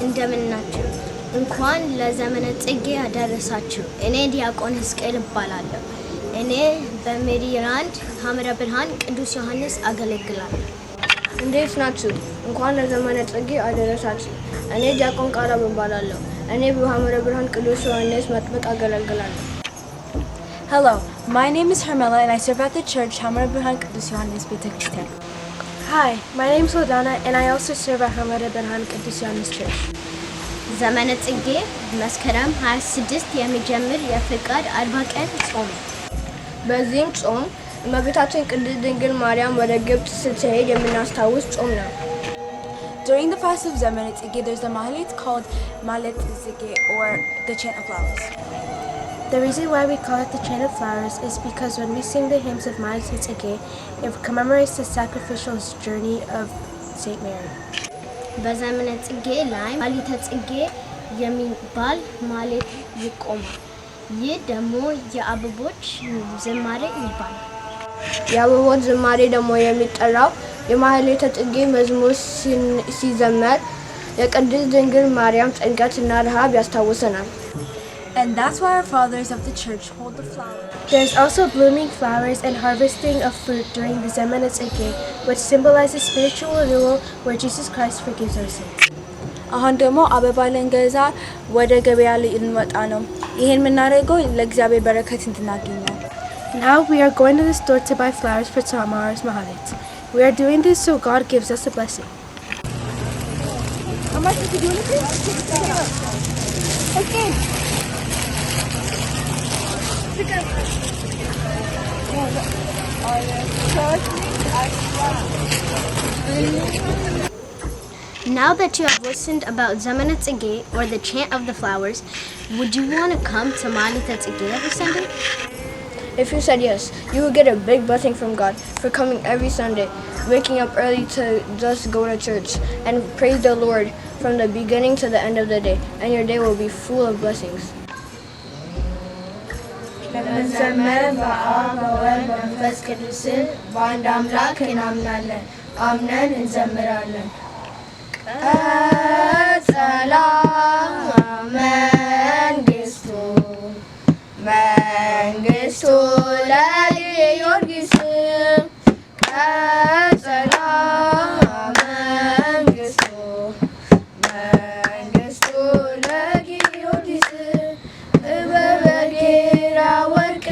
እንደምናችሁ እንኳን ለዘመነ ጽጌ አደረሳችሁ። እኔ ዲያቆን ሕዝቅኤል እባላለሁ። እኔ በሜሪላንድ ሐመረ ብርሃን ቅዱስ ዮሐንስ አገለግላለሁ። እንዴት ናችሁ? እንኳን ለዘመነ ጽጌ አደረሳችሁ። እኔ ዲያቆን ቃራብ እባላለሁ። እኔ በሐመረ ብርሃን ቅዱስ ዮሐንስ መጥምቅ አገለግላለሁ። Hello, my name is Hermela and I serve at the church Hamara Burhan Qudus Yohannes Beta Christian. Hi, my name is Hodana and I also serve at Hamara Burhan Qudus Yohannes Church. ዘመነ ጽጌ መስከረም 26 የሚጀምር የፍቃድ 40 ቀን ጾም። በዚህም ጾም እመቤታችን ቅድስት ድንግል ማርያም ወደ ግብጽ ስትሄድ የምናስታውስ ጾም ነው። During the fast of Zamana Tzige, there's a mahalit called Malet Tzige or the Chant of Flowers. The reason why we call it the Chant of Flowers is because when we sing the hymns of Malet Tzige, it commemorates the sacrificial journey of Saint Mary. በዘመነ ጽጌ ላይ ማሊተ ጽጌ የሚባል ማሌት ይቆማል። ይህ ደግሞ የአበቦች ዝማሬ ይባላል። የአበቦች ዝማሬ ደግሞ የሚጠራው የማህሌተ ጽጌ መዝሙር ሲዘመር የቅድስት ድንግል ማርያም ጭንቀትና ረሃብ ያስታውሰናል። And that's why our fathers of the church hold the flower. There's also blooming flowers and harvesting of fruit during the Zamana Tzige, which symbolizes spiritual renewal where Jesus Christ forgives our sins. አሁን ደግሞ አበባ ልንገዛ ወደ ገበያ ልንወጣ ነው። ይሄን የምናደርገው ለእግዚአብሔር በረከት እንድናገኝ ነው። Now we are going to the store to buy flowers for Tamara's Mahalit. We are doing this so God gives us a blessing. How much did you do? Okay. Now that you have listened about Zamana Tzige or the Chant of the Flowers, would you want to come to Malita Tzige every Sunday? If you said yes, you will get a big blessing from God for coming every Sunday, waking up early to just go to church, and praise the Lord from the beginning to the end of the day, and your day will be full of blessings. ለመዘመር በአብ በወልድ በመንፈስ ቅዱስ በአንድ አምላክ እናምናለን፣ አምነን እንዘምራለን። ቀጸላ መንግሥቱ መንግሥቱ ለጊዮርጊስ ቀጸላ መንግሥቱ መንግሥቱ ለጊዮርጊስ በበጌራ ወርቅ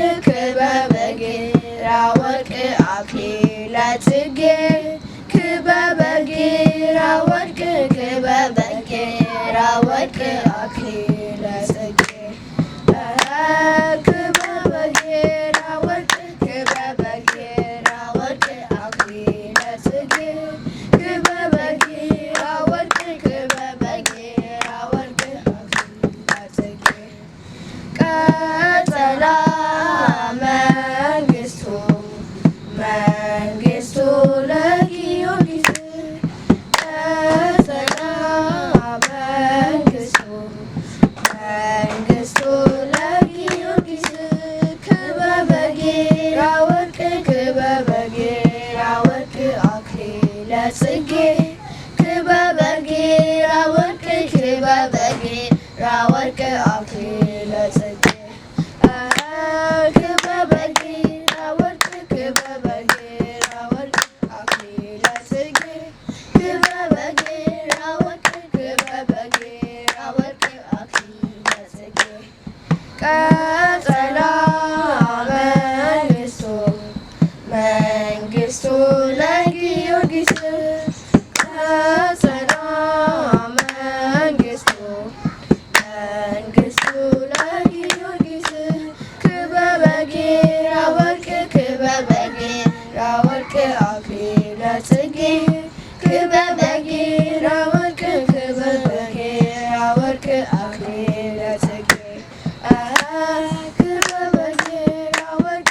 በበጌራ ወርቅ አክሊለ ጽጌ በበጌራ ወርቅ በበጌራ ወርቅ አክሊለ ጽጌ በበጌራ ወርቅ በበጌራ ወርቅ አክሊለ ጽጌ በበጌራ ወርቅ በበጌራ ወርቅ አክሊለ ጽጌ ቀጸላ መንግሥቱ መንግሥቱ ለጊዮርጊስ ቀጸላ መንግሥቱ መንግሥቱ ለጊዮርጊስ በበጌራ ወርቅ በበጌራ ወርቅ አክሊለ ጽጌ በበጌራ ወርቅ በበጌራ ወርቅ አክሊለ ጽጌ በበጌራ ወርቅ በበጌራ ወርቅ አክሊለ ጽጌ በበጌራ ወርቅ በበጌራ ወርቅ አክሊለ ጽጌ ቀጸላ መንግሥቱ መንግሥቱ ለጊዮርጊስ ቀጸላ መንግሥቱ መንግሥቱ ለጊዮርጊስ በበጌራ ወርቅ በበጌራ ወርቅ አክሊለ ጽጌ በበጌራ ወርቅ በበጌራ ወርቅ አክሊለ ጽጌ በበጌራ ወርቅ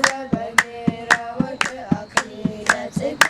በበጌራ ወርቅ አክሊለ ጽጌ